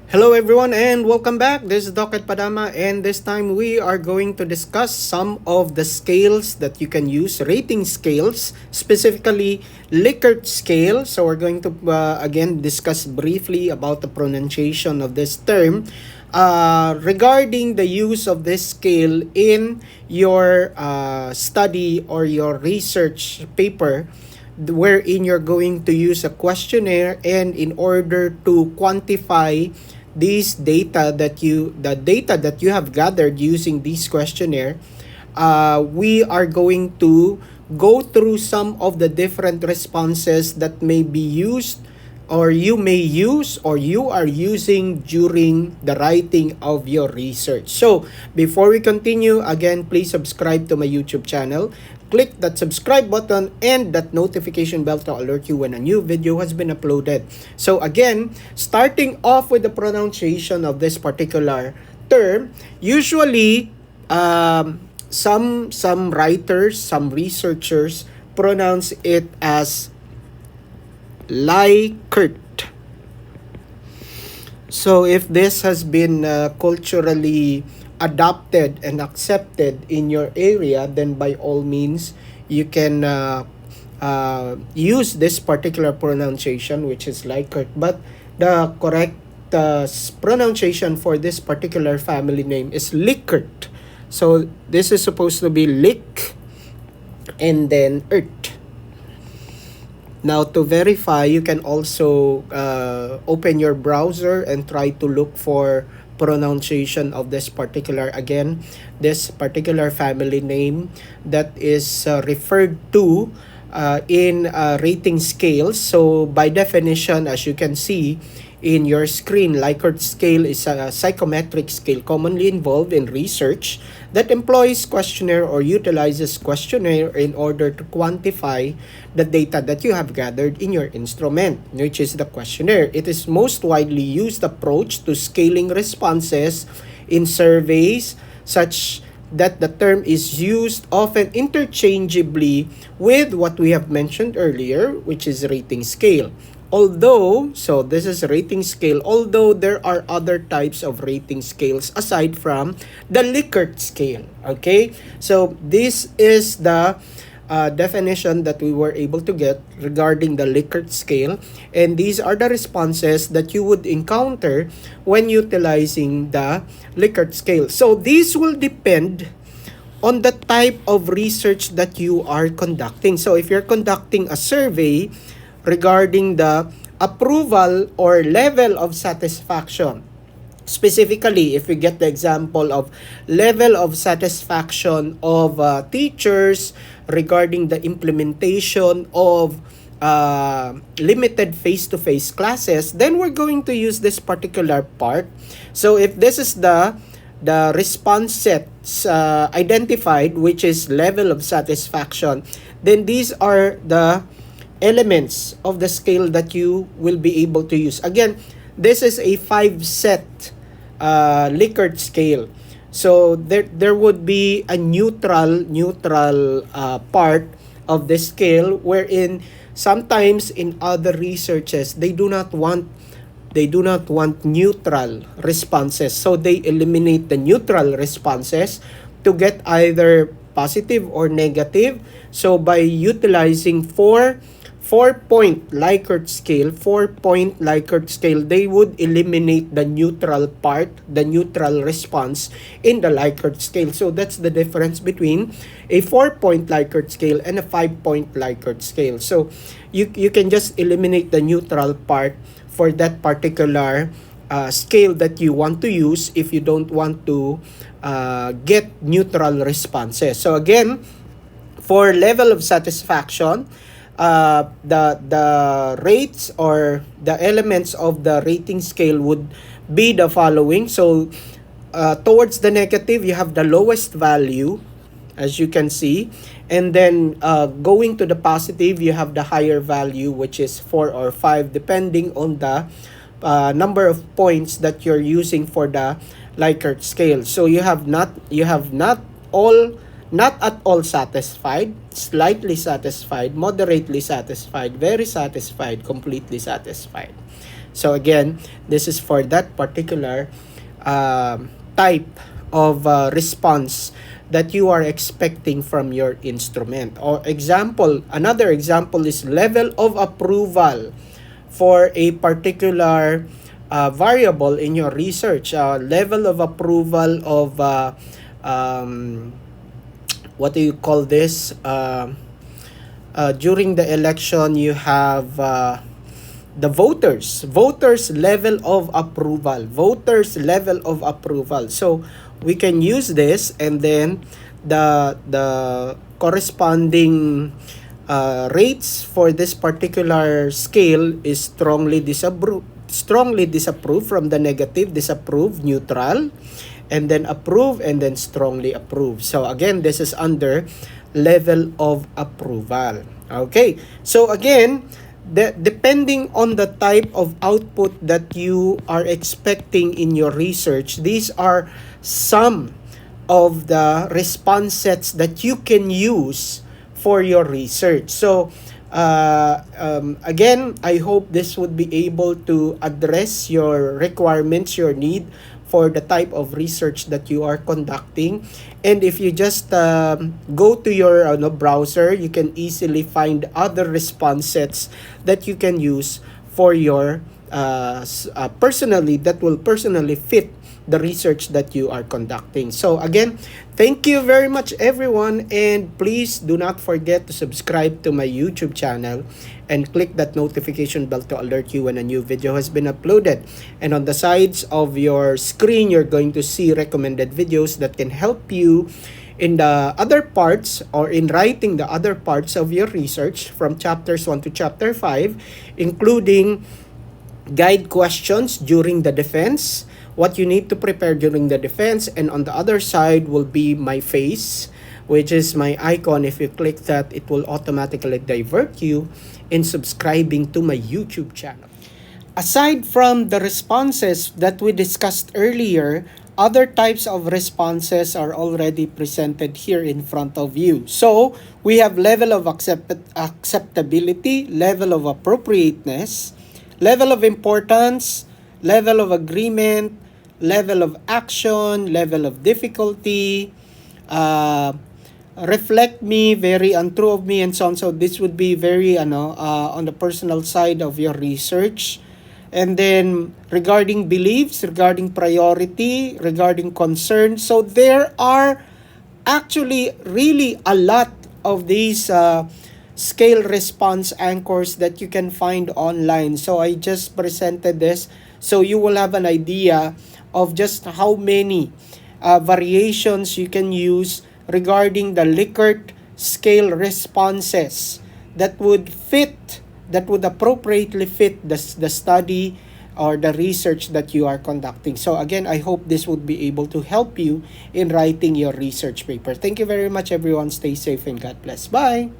Hello everyone and welcome back. This is Docket Padama and this time we are going to discuss some of the scales that you can use, rating scales, specifically Likert Scale. So we're going to again discuss briefly about the pronunciation of this term. Regarding the use of this scale in your study or your research paper, wherein you're going to use a questionnaire, and in order to quantify these data that you have gathered using this questionnaire, we are going to go through some of the different responses that may be used or you may use or you are using during the writing of your research. So before we continue, again, please subscribe to my YouTube channel. Click that subscribe button and that notification bell to alert you when a new video has been uploaded. So again, starting off with the pronunciation of this particular term, usually some writers, some researchers pronounce it as Likert. So if this has been culturally adopted and accepted in your area, then by all means you can use this particular pronunciation, which is Likert. But the correct pronunciation for this particular family name is Likert. So this is supposed to be Lik and then Ert. Now, to verify, you can also open your browser and try to look for pronunciation of this particular family name that is referred to in rating scales. So by definition, as you can see in your screen, Likert scale is a psychometric scale commonly involved in research that employs questionnaire or utilizes questionnaire in order to quantify the data that you have gathered in your instrument, which is the questionnaire. It is most widely used approach to scaling responses in surveys, such that the term is used often interchangeably with what we have mentioned earlier, which is rating scale. So this is rating scale, although there are other types of rating scales aside from the Likert scale. Okay, so this is the definition that we were able to get regarding the Likert scale, and these are the responses that you would encounter when utilizing the Likert scale. So these will depend on the type of research that you are conducting. So if you're conducting a survey regarding the approval or level of satisfaction, specifically if we get the example of level of satisfaction of teachers regarding the implementation of limited face-to-face classes, then we're going to use this particular part. So if this is the response sets identified, which is level of satisfaction, then these are the elements of the scale that you will be able to use. Again, this is a 5-set Likert scale. So there would be a neutral part of the scale, wherein sometimes in other researches they do not want neutral responses. So they eliminate the neutral responses to get either positive or negative. So by utilizing four-point Likert scale, they would eliminate the neutral part, the neutral response in the Likert scale. So that's the difference between a 4-point Likert scale and a 5-point Likert scale. So you can just eliminate the neutral part for that particular scale that you want to use if you don't want to get neutral responses. So again, for level of satisfaction, the rates or the elements of the rating scale would be the following. So towards the negative, you have the lowest value, as you can see, and then going to the positive, you have the higher value, which is 4 or 5, depending on the number of points that you're using for the Likert scale. So you have not at all satisfied, slightly satisfied, moderately satisfied, very satisfied, completely satisfied. So again, this is for that particular type of response that you are expecting from your instrument. Or example, another example is level of approval for a particular variable in your research. Level of approval of um, what do you call this? During the election, you have the voters level of approval. So we can use this, and then the corresponding rates for this particular scale is strongly disapproved, from the negative, disapprove, neutral, and then approve, and then strongly approve. So again, this is under level of approval. Okay, so again, depending on the type of output that you are expecting in your research, these are some of the response sets that you can use for your research. So again, I hope this would be able to address your requirements, your need for the type of research that you are conducting. And if you just go to your browser, you can easily find other response sets that you can use for your personally, that will personally fit the research that you are conducting. So again, thank you very much everyone, and please do not forget to subscribe to my YouTube channel and click that notification bell to alert you when a new video has been uploaded. And on the sides of your screen, you're going to see recommended videos that can help you in the other parts, or in writing the other parts of your research from chapters 1 to chapter 5, including guide questions during the defense, what you need to prepare during the defense, and on the other side will be my face, which is my icon. If you click that, it will automatically divert you in subscribing to my YouTube channel. Aside from the responses that we discussed earlier, other types of responses are already presented here in front of you. So we have level of acceptability, level of appropriateness, level of importance, level of agreement, level of action, level of difficulty, reflect me, very untrue of me, and so on. So this would be very on the personal side of your research. And then regarding beliefs, regarding priority, regarding concern. So there are actually really a lot of these scale response anchors that you can find online. So I just presented this so you will have an idea of just how many variations you can use regarding the Likert scale responses that would appropriately fit the study or the research that you are conducting. So again, I hope this would be able to help you in writing your research paper. Thank you very much everyone. Stay safe and God bless. Bye!